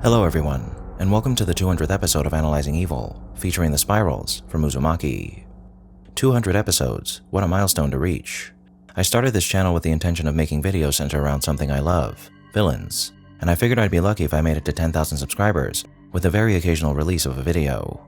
Hello everyone, and welcome to the 200th episode of Analyzing Evil, featuring the spirals from Uzumaki. 200 episodes, what a milestone to reach. I started this channel with the intention of making videos centered around something I love, villains, and I figured I'd be lucky if I made it to 10,000 subscribers with a very occasional release of a video.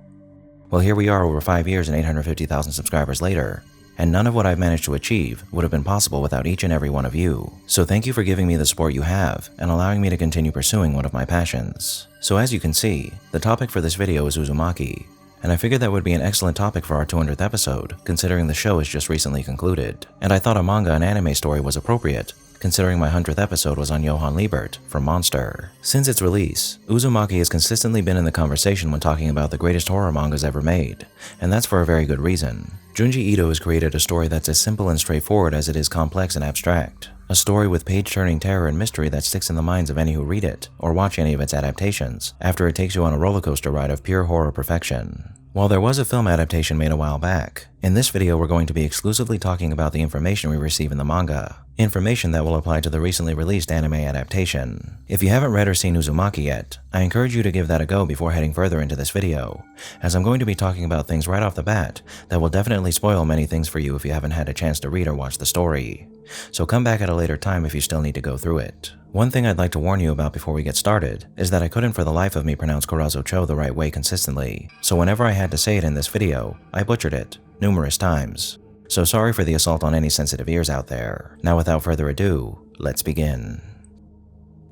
Well, here we are over 5 years and 850,000 subscribers later, and none of what I've managed to achieve would have been possible without each and every one of you. So thank you for giving me the support you have and allowing me to continue pursuing one of my passions. So as you can see, the topic for this video is Uzumaki, and I figured that would be an excellent topic for our 200th episode, considering the show is just recently concluded. And I thought a manga and anime story was appropriate, considering my 100th episode was on Johann Liebert from Monster. Since its release, Uzumaki has consistently been in the conversation when talking about the greatest horror mangas ever made, and that's for a very good reason. Junji Ito has created a story that's as simple and straightforward as it is complex and abstract. A story with page-turning terror and mystery that sticks in the minds of any who read it or watch any of its adaptations, after it takes you on a roller coaster ride of pure horror perfection. While there was a film adaptation made a while back, in this video we're going to be exclusively talking about the information we receive in the manga, information that will apply to the recently released anime adaptation. If you haven't read or seen Uzumaki yet, I encourage you to give that a go before heading further into this video, as I'm going to be talking about things right off the bat that will definitely spoil many things for you if you haven't had a chance to read or watch the story. So come back at a later time if you still need to go through it. One thing I'd like to warn you about before we get started is that I couldn't for the life of me pronounce Kurotokage the right way consistently, so whenever I had to say it in this video, I butchered it numerous times. So sorry for the assault on any sensitive ears out there. Now without further ado, let's begin.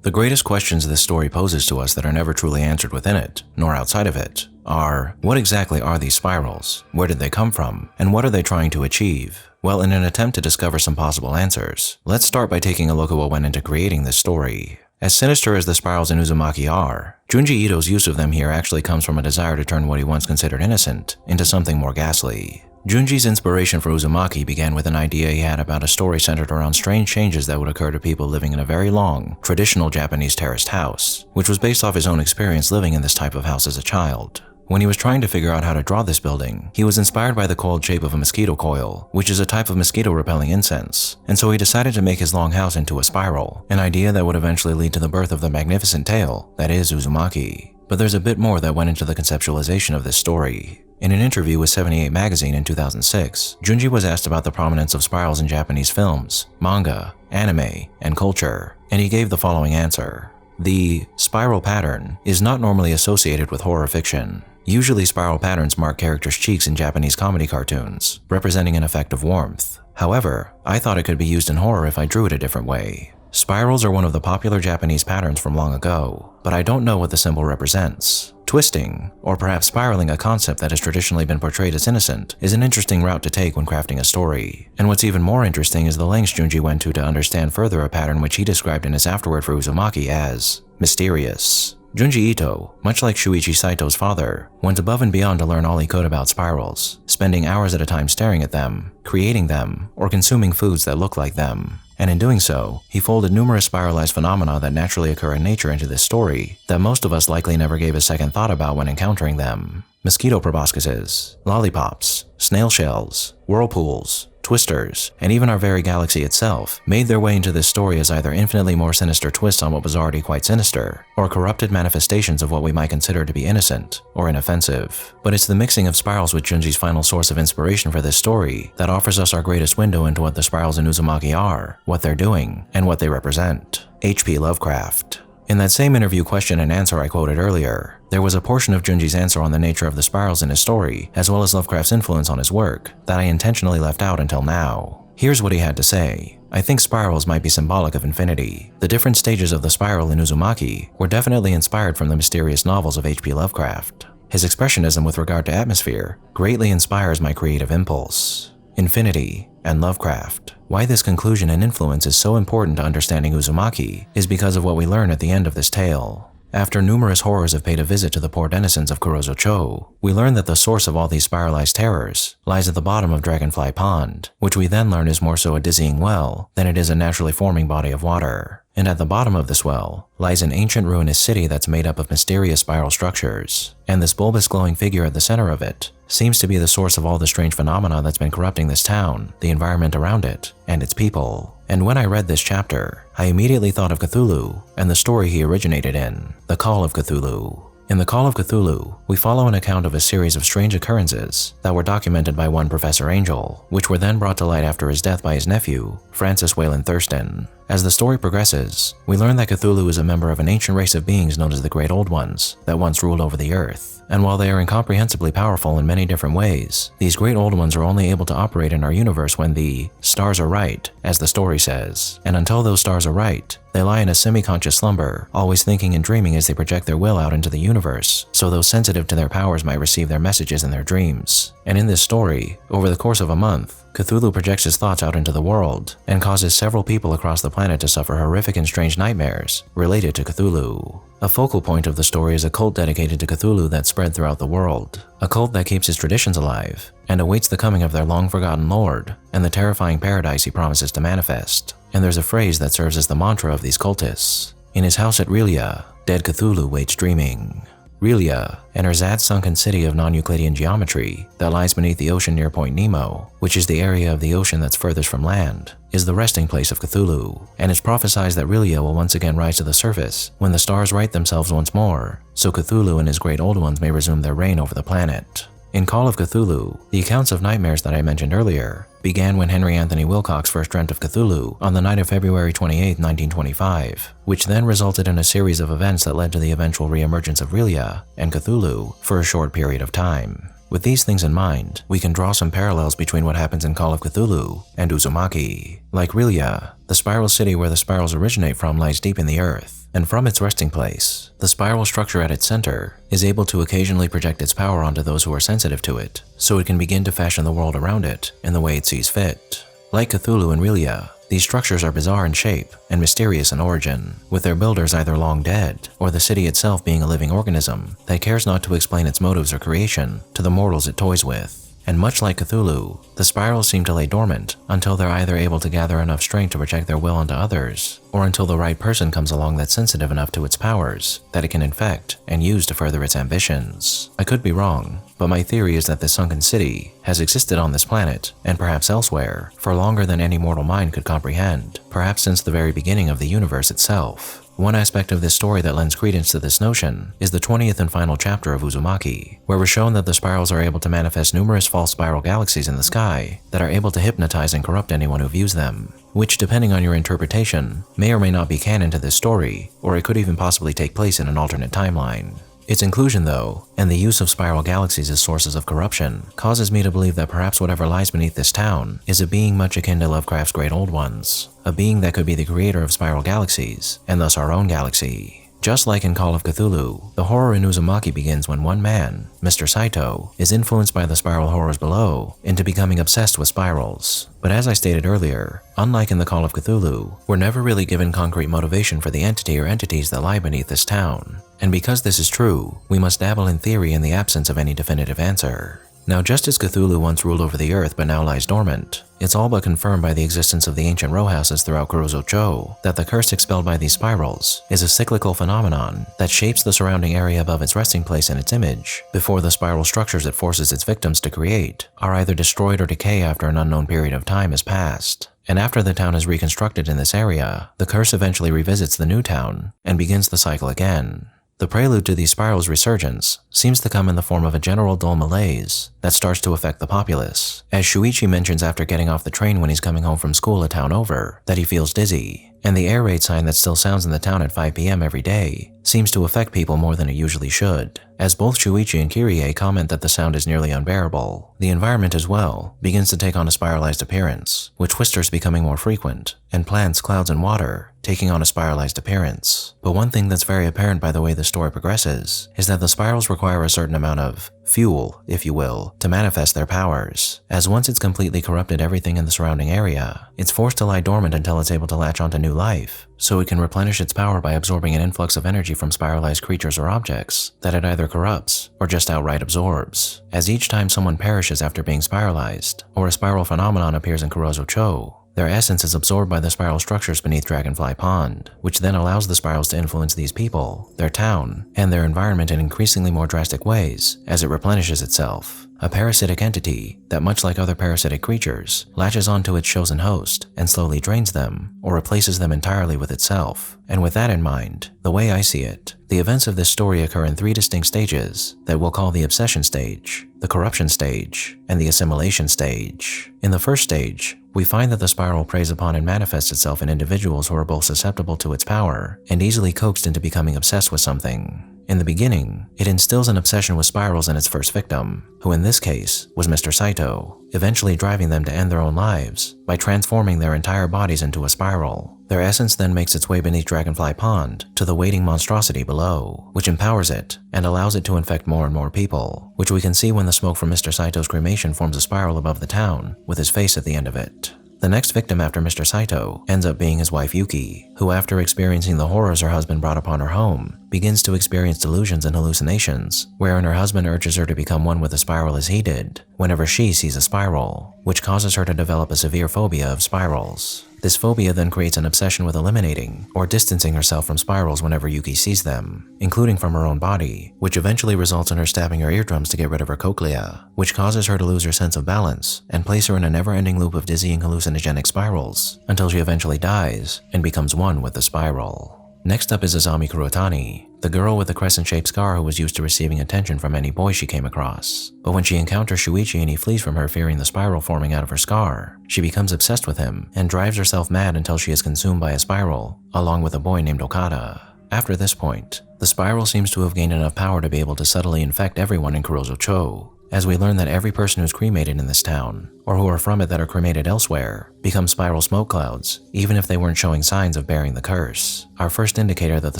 The greatest questions this story poses to us that are never truly answered within it, nor outside of it, are: what exactly are these spirals? Where did they come from? And what are they trying to achieve? Well, in an attempt to discover some possible answers, let's start by taking a look at what went into creating this story. As sinister as the spirals in Uzumaki are, Junji Ito's use of them here actually comes from a desire to turn what he once considered innocent into something more ghastly. Junji's inspiration for Uzumaki began with an idea he had about a story centered around strange changes that would occur to people living in a very long, traditional Japanese terraced house, which was based off his own experience living in this type of house as a child. When he was trying to figure out how to draw this building, he was inspired by the coiled shape of a mosquito coil, which is a type of mosquito-repelling incense, and so he decided to make his long house into a spiral, an idea that would eventually lead to the birth of the magnificent tale that is Uzumaki. But there's a bit more that went into the conceptualization of this story. In an interview with 78 magazine in 2006, Junji was asked about the prominence of spirals in Japanese films, manga, anime, and culture, and he gave the following answer. The spiral pattern is not normally associated with horror fiction. Usually spiral patterns mark characters' cheeks in Japanese comedy cartoons, representing an effect of warmth. However, I thought it could be used in horror if I drew it a different way. Spirals are one of the popular Japanese patterns from long ago, but I don't know what the symbol represents. Twisting, or perhaps spiraling, a concept that has traditionally been portrayed as innocent, is an interesting route to take when crafting a story. And what's even more interesting is the lengths Junji went to understand further a pattern which he described in his afterword for Uzumaki as mysterious. Junji Ito, much like Shuichi Saito's father, went above and beyond to learn all he could about spirals, spending hours at a time staring at them, creating them, or consuming foods that look like them. And in doing so, he folded numerous spiralized phenomena that naturally occur in nature into this story that most of us likely never gave a second thought about when encountering them. Mosquito proboscises, lollipops, snail shells, whirlpools, twisters, and even our very galaxy itself made their way into this story as either infinitely more sinister twists on what was already quite sinister, or corrupted manifestations of what we might consider to be innocent or inoffensive. But it's the mixing of spirals with Junji's final source of inspiration for this story that offers us our greatest window into what the spirals in Uzumaki are, what they're doing, and what they represent. H.P. Lovecraft. In that same interview question and answer I quoted earlier, there was a portion of Junji's answer on the nature of the spirals in his story, as well as Lovecraft's influence on his work, that I intentionally left out until now. Here's what he had to say. I think spirals might be symbolic of infinity. The different stages of the spiral in Uzumaki were definitely inspired from the mysterious novels of H.P. Lovecraft. His expressionism with regard to atmosphere greatly inspires my creative impulse. Infinity and Lovecraft. Why this conclusion and influence is so important to understanding Uzumaki is because of what we learn at the end of this tale. After numerous horrors have paid a visit to the poor denizens of Kurotokage, we learn that the source of all these spiralized terrors lies at the bottom of Dragonfly Pond, which we then learn is more so a dizzying well than it is a naturally forming body of water. And at the bottom of this well lies an ancient ruinous city that's made up of mysterious spiral structures, and this bulbous glowing figure at the center of it seems to be the source of all the strange phenomena that's been corrupting this town, the environment around it, and its people. And when I read this chapter, I immediately thought of Cthulhu and the story he originated in, The Call of Cthulhu. In The Call of Cthulhu, we follow an account of a series of strange occurrences that were documented by one Professor Angel, which were then brought to light after his death by his nephew, Francis Wayland Thurston. As the story progresses, we learn that Cthulhu is a member of an ancient race of beings known as the Great Old Ones that once ruled over the earth. And while they are incomprehensibly powerful in many different ways, these Great Old Ones are only able to operate in our universe when the stars are right, as the story says. And until those stars are right, they lie in a semi-conscious slumber, always thinking and dreaming as they project their will out into the universe, so those sensitive to their powers might receive their messages in their dreams. And in this story, over the course of a month, Cthulhu projects his thoughts out into the world and causes several people across the planet to suffer horrific and strange nightmares related to Cthulhu. A focal point of the story is a cult dedicated to Cthulhu that's spread throughout the world, a cult that keeps his traditions alive and awaits the coming of their long-forgotten lord and the terrifying paradise he promises to manifest. And there's a phrase that serves as the mantra of these cultists. In his house at Relia, dead Cthulhu waits dreaming. Relia, an ersatz sunken city of non-Euclidean geometry that lies beneath the ocean near Point Nemo, which is the area of the ocean that's furthest from land, is the resting place of Cthulhu, and it's prophesied that Relia will once again rise to the surface when the stars right themselves once more, so Cthulhu and his Great Old Ones may resume their reign over the planet. In Call of Cthulhu, the accounts of nightmares that I mentioned earlier began when Henry Anthony Wilcox first dreamt of Cthulhu on the night of February 28, 1925, which then resulted in a series of events that led to the eventual re-emergence of Relia and Cthulhu for a short period of time. With these things in mind, we can draw some parallels between what happens in Call of Cthulhu and Uzumaki. Like Relia, the spiral city where the spirals originate from lies deep in the earth, and from its resting place, the spiral structure at its center is able to occasionally project its power onto those who are sensitive to it, so it can begin to fashion the world around it in the way it sees fit. Like Cthulhu and Relia, these structures are bizarre in shape and mysterious in origin, with their builders either long dead or the city itself being a living organism that cares not to explain its motives or creation to the mortals it toys with. And much like Cthulhu, the spirals seem to lay dormant until they're either able to gather enough strength to project their will onto others, or until the right person comes along that's sensitive enough to its powers that it can infect and use to further its ambitions. I could be wrong, but my theory is that this sunken city has existed on this planet, and perhaps elsewhere, for longer than any mortal mind could comprehend, perhaps since the very beginning of the universe itself. One aspect of this story that lends credence to this notion is the 20th and final chapter of Uzumaki, where we're shown that the spirals are able to manifest numerous false spiral galaxies in the sky that are able to hypnotize and corrupt anyone who views them, which, depending on your interpretation, may or may not be canon to this story, or it could even possibly take place in an alternate timeline. Its inclusion, though, and the use of spiral galaxies as sources of corruption, causes me to believe that perhaps whatever lies beneath this town is a being much akin to Lovecraft's Great Old Ones, a being that could be the creator of spiral galaxies, and thus our own galaxy. Just like in Call of Cthulhu, the horror in Uzumaki begins when one man, Mr. Saito, is influenced by the spiral horrors below into becoming obsessed with spirals. But as I stated earlier, unlike in the Call of Cthulhu, we're never really given concrete motivation for the entity or entities that lie beneath this town. And because this is true, we must dabble in theory in the absence of any definitive answer. Now, just as Cthulhu once ruled over the earth but now lies dormant, it's all but confirmed by the existence of the ancient row houses throughout Kurotokage that the curse expelled by these spirals is a cyclical phenomenon that shapes the surrounding area above its resting place and its image before the spiral structures it forces its victims to create are either destroyed or decay after an unknown period of time has passed. And after the town is reconstructed in this area, the curse eventually revisits the new town and begins the cycle again. The prelude to these spirals' resurgence seems to come in the form of a general dull malaise that starts to affect the populace, as Shuichi mentions after getting off the train when he's coming home from school a town over that he feels dizzy, and the air raid sign that still sounds in the town at 5 p.m. every day seems to affect people more than it usually should, as both Shuichi and Kirie comment that the sound is nearly unbearable. The environment as well begins to take on a spiralized appearance, with twisters becoming more frequent, and plants, clouds, and water taking on a spiralized appearance. But one thing that's very apparent by the way the story progresses is that the spirals require a certain amount of fuel, if you will, to manifest their powers, as once it's completely corrupted everything in the surrounding area, it's forced to lie dormant until it's able to latch onto new life, so it can replenish its power by absorbing an influx of energy from spiralized creatures or objects that it either corrupts or just outright absorbs. As each time someone perishes after being spiralized, or a spiral phenomenon appears in Kurotokage, Their essence is absorbed by the spiral structures beneath Dragonfly Pond, which then allows the spirals to influence these people, their town, and their environment in increasingly more drastic ways as it replenishes itself. A parasitic entity that, much like other parasitic creatures, latches onto its chosen host and slowly drains them or replaces them entirely with itself. And with that in mind, the way I see it, the events of this story occur in 3 distinct stages that we'll call the obsession stage, the corruption stage, and the assimilation stage. In the first stage, we find that the spiral preys upon and manifests itself in individuals who are both susceptible to its power and easily coaxed into becoming obsessed with something. In the beginning, it instills an obsession with spirals in its first victim, who in this case was Mr. Saito, eventually driving them to end their own lives by transforming their entire bodies into a spiral. Their essence then makes its way beneath Dragonfly Pond to the waiting monstrosity below, which empowers it and allows it to infect more and more people, which we can see when the smoke from Mr. Saito's cremation forms a spiral above the town with his face at the end of it. The next victim after Mr. Saito ends up being his wife Yuki, who after experiencing the horrors her husband brought upon her home, begins to experience delusions and hallucinations, wherein her husband urges her to become one with the spiral as he did, whenever she sees a spiral, which causes her to develop a severe phobia of spirals. This phobia then creates an obsession with eliminating or distancing herself from spirals whenever Yuki sees them, including from her own body, which eventually results in her stabbing her eardrums to get rid of her cochlea, which causes her to lose her sense of balance and place her in a never-ending loop of dizzying hallucinogenic spirals until she eventually dies and becomes one with the spiral. Next up is Azami Kurotani, the girl with the crescent-shaped scar who was used to receiving attention from any boy she came across. But when she encounters Shuichi and he flees from her fearing the spiral forming out of her scar, she becomes obsessed with him and drives herself mad until she is consumed by a spiral, along with a boy named Okada. After this point, the spiral seems to have gained enough power to be able to subtly infect everyone in Kurotokage, as we learn that every person who's cremated in this town, or who are from it that are cremated elsewhere, become spiral smoke clouds, even if they weren't showing signs of bearing the curse. Our first indicator that the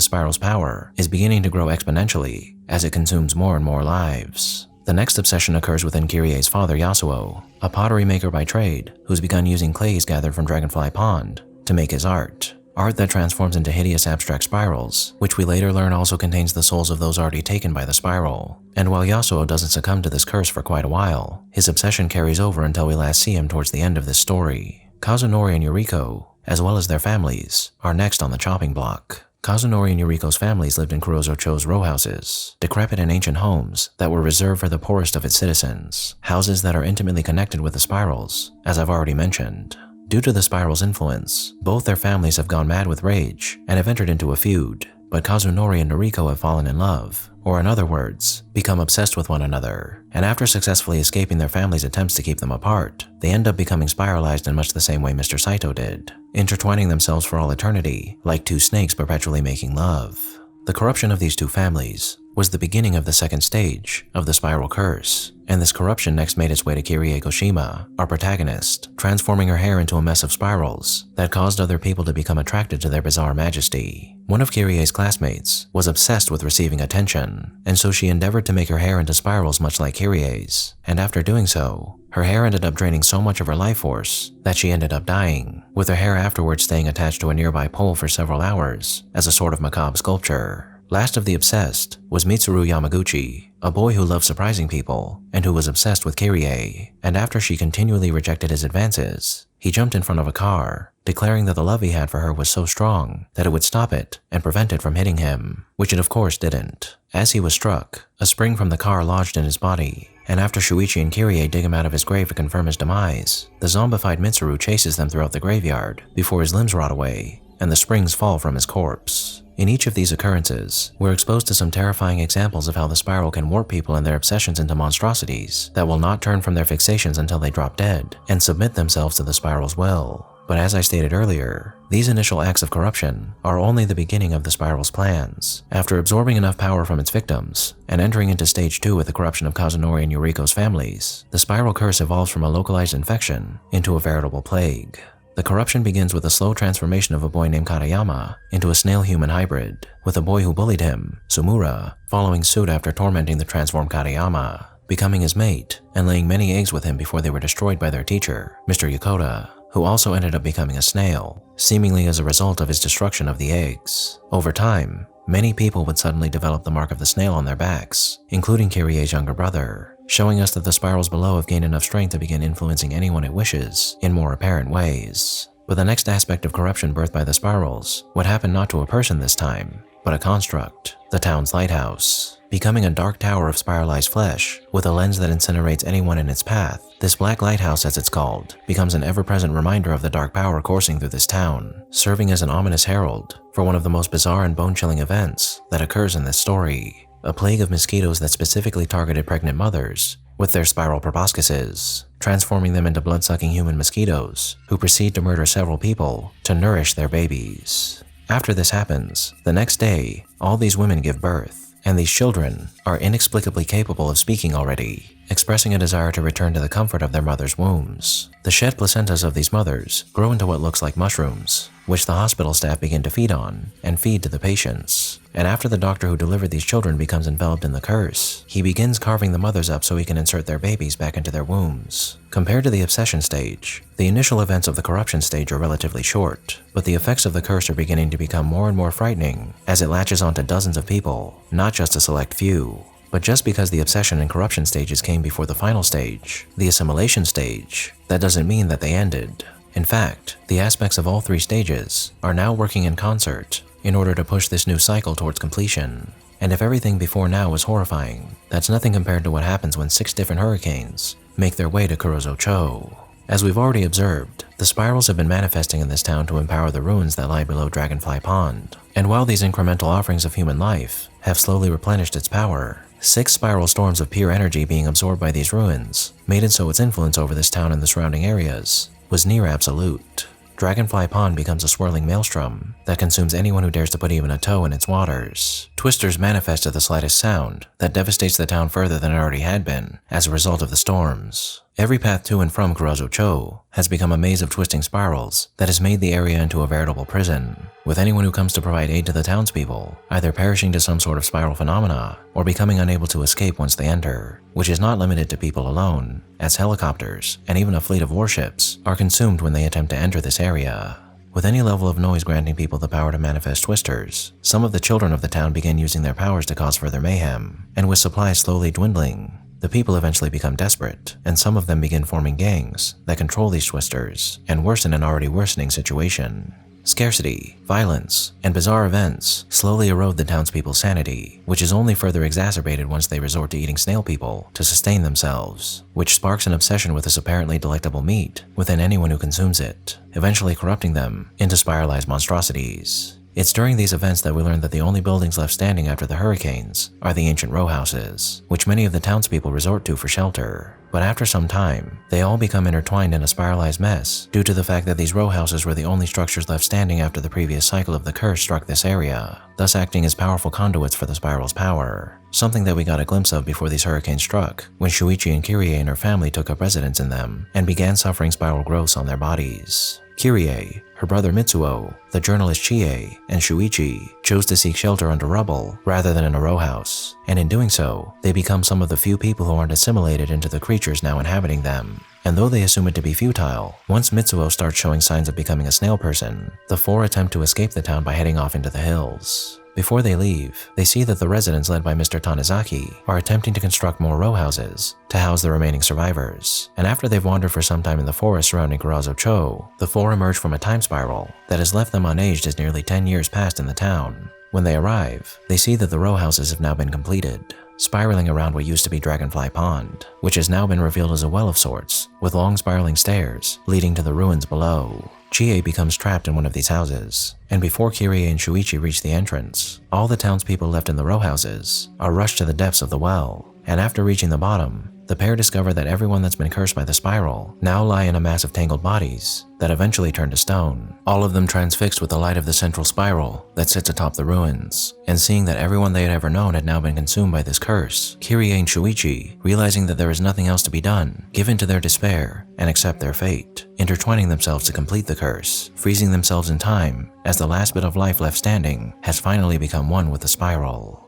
spiral's power is beginning to grow exponentially as it consumes more and more lives. The next obsession occurs within Kirie's father Yasuo, a pottery maker by trade who's begun using clays gathered from Dragonfly Pond to make his art. Art that transforms into hideous abstract spirals, which we later learn also contains the souls of those already taken by the spiral. And while Yasuo doesn't succumb to this curse for quite a while, his obsession carries over until we last see him towards the end of this story. Kazunori and Yuriko, as well as their families, are next on the chopping block. Kazunori and Yuriko's families lived in Kurozocho's row houses, decrepit and ancient homes that were reserved for the poorest of its citizens, houses that are intimately connected with the spirals, as I've already mentioned. Due to the spiral's influence, both their families have gone mad with rage and have entered into a feud, but Kazunori and Noriko have fallen in love, or in other words, become obsessed with one another, and after successfully escaping their family's attempts to keep them apart, they end up becoming spiralized in much the same way Mr. Saito did, intertwining themselves for all eternity, like two snakes perpetually making love. The corruption of these two families was the beginning of the second stage of the spiral curse, and this corruption next made its way to Kirie Koshima, our protagonist, transforming her hair into a mess of spirals that caused other people to become attracted to their bizarre majesty. One of Kirie's classmates was obsessed with receiving attention, and so she endeavored to make her hair into spirals much like Kirie's, and after doing so, her hair ended up draining so much of her life force that she ended up dying, with her hair afterwards staying attached to a nearby pole for several hours as a sort of macabre sculpture. Last of the obsessed was Mitsuru Yamaguchi, a boy who loved surprising people and who was obsessed with Kirie, and after she continually rejected his advances, he jumped in front of a car, declaring that the love he had for her was so strong that it would stop it and prevent it from hitting him, which it of course didn't. As he was struck, a spring from the car lodged in his body, and after Shuichi and Kirie dig him out of his grave to confirm his demise, the zombified Mitsuru chases them throughout the graveyard before his limbs rot away and the springs fall from his corpse. In each of these occurrences, we're exposed to some terrifying examples of how the spiral can warp people and their obsessions into monstrosities that will not turn from their fixations until they drop dead and submit themselves to the spiral's will. But as I stated earlier, these initial acts of corruption are only the beginning of the spiral's plans. After absorbing enough power from its victims and entering into stage 2 with the corruption of Kazunori and Yuriko's families, the spiral curse evolves from a localized infection into a veritable plague. The corruption begins with a slow transformation of a boy named Katayama into a snail-human hybrid, with a boy who bullied him, Sumura, following suit after tormenting the transformed Katayama, becoming his mate and laying many eggs with him before they were destroyed by their teacher, Mr. Yokota, who also ended up becoming a snail, seemingly as a result of his destruction of the eggs. Over time, many people would suddenly develop the mark of the snail on their backs, including Kirie's younger brother, showing us that the spirals below have gained enough strength to begin influencing anyone it wishes in more apparent ways. But the next aspect of corruption birthed by the spirals would happen not to a person this time, but a construct, the town's lighthouse. Becoming a dark tower of spiralized flesh with a lens that incinerates anyone in its path, this black lighthouse, as it's called, becomes an ever-present reminder of the dark power coursing through this town, serving as an ominous herald for one of the most bizarre and bone-chilling events that occurs in this story: a plague of mosquitoes that specifically targeted pregnant mothers with their spiral proboscises, transforming them into blood-sucking human mosquitoes who proceed to murder several people to nourish their babies. After this happens, the next day, all these women give birth, and these children are inexplicably capable of speaking already, expressing a desire to return to the comfort of their mothers' wombs. The shed placentas of these mothers grow into what looks like mushrooms, which the hospital staff begin to feed on and feed to the patients. And after the doctor who delivered these children becomes enveloped in the curse, he begins carving the mothers up so he can insert their babies back into their wombs. Compared to the obsession stage, the initial events of the corruption stage are relatively short, but the effects of the curse are beginning to become more and more frightening as it latches onto dozens of people, not just a select few. But just because the obsession and corruption stages came before the final stage, the assimilation stage, that doesn't mean that they ended. In fact, the aspects of all three stages are now working in concert in order to push this new cycle towards completion. And if everything before now was horrifying, that's nothing compared to what happens when 6 different hurricanes make their way to Kurotokage. As we've already observed, the spirals have been manifesting in this town to empower the ruins that lie below Dragonfly Pond. And while these incremental offerings of human life have slowly replenished its power, 6 spiral storms of pure energy being absorbed by these ruins made it so its influence over this town and the surrounding areas was near absolute. Dragonfly Pond becomes a swirling maelstrom that consumes anyone who dares to put even a toe in its waters. Twisters manifest at the slightest sound that devastates the town further than it already had been as a result of the storms. Every path to and from Kurotokage has become a maze of twisting spirals that has made the area into a veritable prison, with anyone who comes to provide aid to the townspeople either perishing to some sort of spiral phenomena or becoming unable to escape once they enter, which is not limited to people alone, as helicopters and even a fleet of warships are consumed when they attempt to enter this area. With any level of noise granting people the power to manifest twisters, some of the children of the town begin using their powers to cause further mayhem, and with supplies slowly dwindling, the people eventually become desperate, and some of them begin forming gangs that control these twisters and worsen an already worsening situation. Scarcity, violence, and bizarre events slowly erode the townspeople's sanity, which is only further exacerbated once they resort to eating snail people to sustain themselves, which sparks an obsession with this apparently delectable meat within anyone who consumes it, eventually corrupting them into spiralized monstrosities. It's during these events that we learn that the only buildings left standing after the hurricanes are the ancient row houses, which many of the townspeople resort to for shelter. But after some time, they all become intertwined in a spiralized mess due to the fact that these row houses were the only structures left standing after the previous cycle of the curse struck this area, thus acting as powerful conduits for the spiral's power. Something that we got a glimpse of before these hurricanes struck, when Shuichi and Kirie and her family took up residence in them and began suffering spiral growths on their bodies. Kirie, her brother Mitsuo, the journalist Chie, and Shuichi chose to seek shelter under rubble rather than in a row house, and in doing so, they become some of the few people who aren't assimilated into the creatures now inhabiting them. And though they assume it to be futile, once Mitsuo starts showing signs of becoming a snail person, the 4 attempt to escape the town by heading off into the hills. Before they leave, they see that the residents led by Mr. Tanizaki are attempting to construct more row houses to house the remaining survivors, and after they've wandered for some time in the forest surrounding Kurotokage, the 4 emerge from a time spiral that has left them unaged as nearly 10 years passed in the town. When they arrive, they see that the row houses have now been completed, spiraling around what used to be Dragonfly Pond, which has now been revealed as a well of sorts, with long spiraling stairs leading to the ruins below. Chie becomes trapped in one of these houses, and before Kirie and Shuichi reach the entrance, all the townspeople left in the row houses are rushed to the depths of the well, and after reaching the bottom, the pair discover that everyone that's been cursed by the spiral now lie in a mass of tangled bodies that eventually turn to stone, all of them transfixed with the light of the central spiral that sits atop the ruins. And seeing that everyone they had ever known had now been consumed by this curse, Kirie and Shuichi, realizing that there is nothing else to be done, give in to their despair and accept their fate, intertwining themselves to complete the curse, freezing themselves in time as the last bit of life left standing has finally become one with the spiral.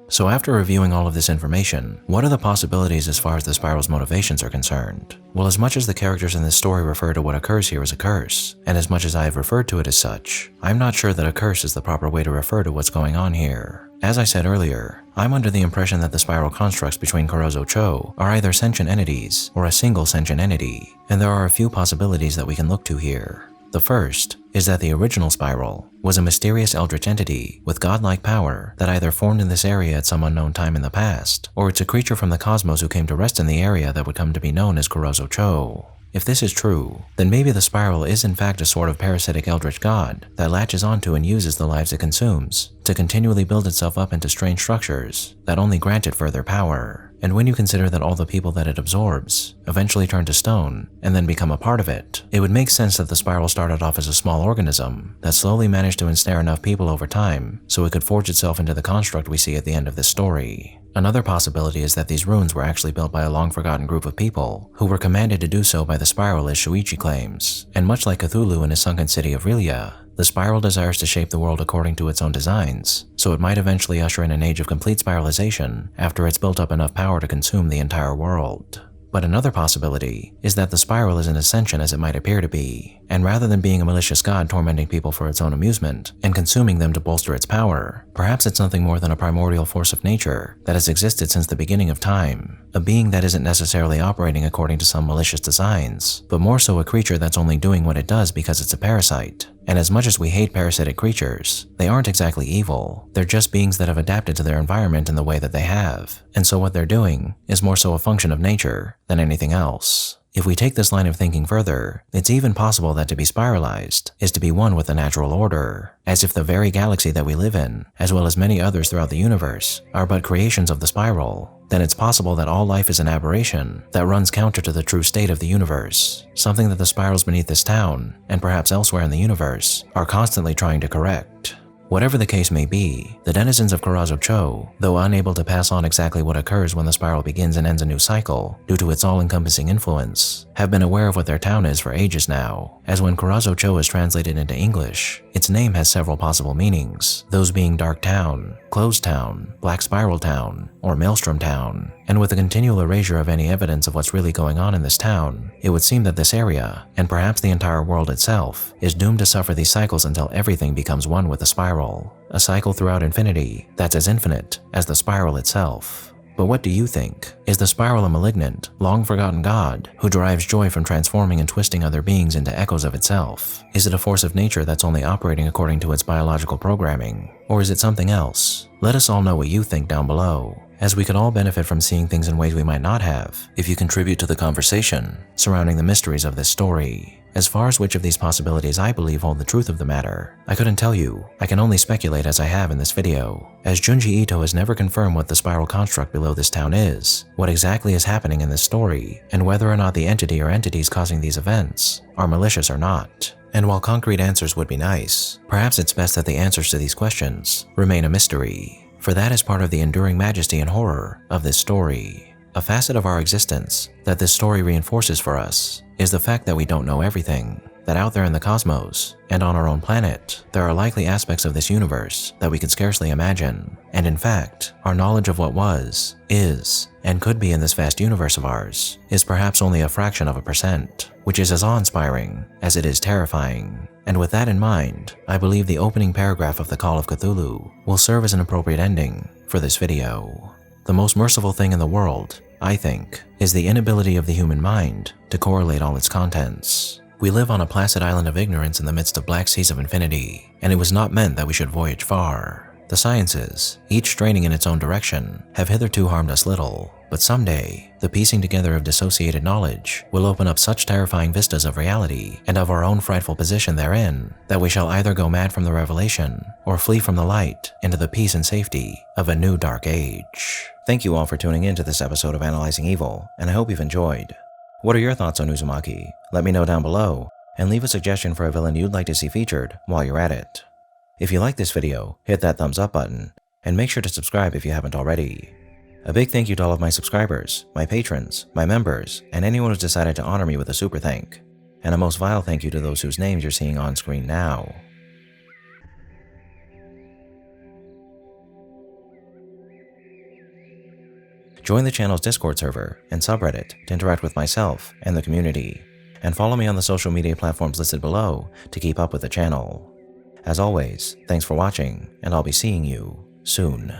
So after reviewing all of this information, what are the possibilities as far as the spiral's motivations are concerned? Well, as much as the characters in this story refer to what occurs here as a curse, and as much as I have referred to it as such, I'm not sure that a curse is the proper way to refer to what's going on here. As I said earlier, I'm under the impression that the spiral constructs between Kurotokage are either sentient entities or a single sentient entity, and there are a few possibilities that we can look to here. The first is that the original spiral was a mysterious eldritch entity with godlike power that either formed in this area at some unknown time in the past, or it's a creature from the cosmos who came to rest in the area that would come to be known as Kurotokage. If this is true, then maybe the spiral is in fact a sort of parasitic eldritch god that latches onto and uses the lives it consumes to continually build itself up into strange structures that only grant it further power. And when you consider that all the people that it absorbs eventually turn to stone and then become a part of it, it would make sense that the spiral started off as a small organism that slowly managed to ensnare enough people over time so it could forge itself into the construct we see at the end of this story. Another possibility is that these ruins were actually built by a long-forgotten group of people who were commanded to do so by the spiral, as Shuichi claims. And much like Cthulhu in his sunken city of Relia, the spiral desires to shape the world according to its own designs, so it might eventually usher in an age of complete spiralization after it's built up enough power to consume the entire world. But another possibility is that the spiral isn't as sentient as it might appear to be, and rather than being a malicious god tormenting people for its own amusement and consuming them to bolster its power, perhaps it's nothing more than a primordial force of nature that has existed since the beginning of time, a being that isn't necessarily operating according to some malicious designs, but more so a creature that's only doing what it does because it's a parasite. And as much as we hate parasitic creatures, they aren't exactly evil. They're just beings that have adapted to their environment in the way that they have. And so what they're doing is more so a function of nature than anything else. If we take this line of thinking further, it's even possible that to be spiralized is to be one with the natural order, as if the very galaxy that we live in, as well as many others throughout the universe, are but creations of the spiral. Then it's possible that all life is an aberration that runs counter to the true state of the universe, something that the spirals beneath this town, and perhaps elsewhere in the universe, are constantly trying to correct. Whatever the case may be, the denizens of Kurotokage, though unable to pass on exactly what occurs when the spiral begins and ends a new cycle due to its all-encompassing influence, have been aware of what their town is for ages now, as when Kurotokage is translated into English, its name has several possible meanings, those being Dark Town, Closed Town, Black Spiral Town, or Maelstrom Town. And with the continual erasure of any evidence of what's really going on in this town, it would seem that this area, and perhaps the entire world itself, is doomed to suffer these cycles until everything becomes one with the spiral. A cycle throughout infinity that's as infinite as the spiral itself. But what do you think? Is the spiral a malignant, long-forgotten god who derives joy from transforming and twisting other beings into echoes of itself? Is it a force of nature that's only operating according to its biological programming? Or is it something else? Let us all know what you think down below, as we could all benefit from seeing things in ways we might not have if you contribute to the conversation surrounding the mysteries of this story. As far as which of these possibilities I believe hold the truth of the matter, I couldn't tell you. I can only speculate as I have in this video, as Junji Ito has never confirmed what the spiral construct below this town is, what exactly is happening in this story, and whether or not the entity or entities causing these events are malicious or not. And while concrete answers would be nice, perhaps it's best that the answers to these questions remain a mystery, for that is part of the enduring majesty and horror of this story. A facet of our existence that this story reinforces for us is the fact that we don't know everything, that out there in the cosmos and on our own planet, there are likely aspects of this universe that we could scarcely imagine. And in fact, our knowledge of what was, is, and could be in this vast universe of ours is perhaps only a fraction of a percent, which is as awe-inspiring as it is terrifying. And with that in mind, I believe the opening paragraph of the Call of Cthulhu will serve as an appropriate ending for this video. The most merciful thing in the world, I think, is the inability of the human mind to correlate all its contents. We live on a placid island of ignorance in the midst of black seas of infinity, and it was not meant that we should voyage far. The sciences, each straining in its own direction, have hitherto harmed us little, but someday, the piecing together of dissociated knowledge will open up such terrifying vistas of reality and of our own frightful position therein that we shall either go mad from the revelation or flee from the light into the peace and safety of a new dark age. Thank you all for tuning in to this episode of Analyzing Evil, and I hope you've enjoyed. What are your thoughts on Uzumaki? Let me know down below, and leave a suggestion for a villain you'd like to see featured while you're at it. If you like this video, hit that thumbs up button, and make sure to subscribe if you haven't already. A big thank you to all of my subscribers, my patrons, my members, and anyone who's decided to honor me with a super thank. And a most vile thank you to those whose names you're seeing on screen now. Join the channel's Discord server and subreddit to interact with myself and the community, and follow me on the social media platforms listed below to keep up with the channel. As always, thanks for watching, and I'll be seeing you soon.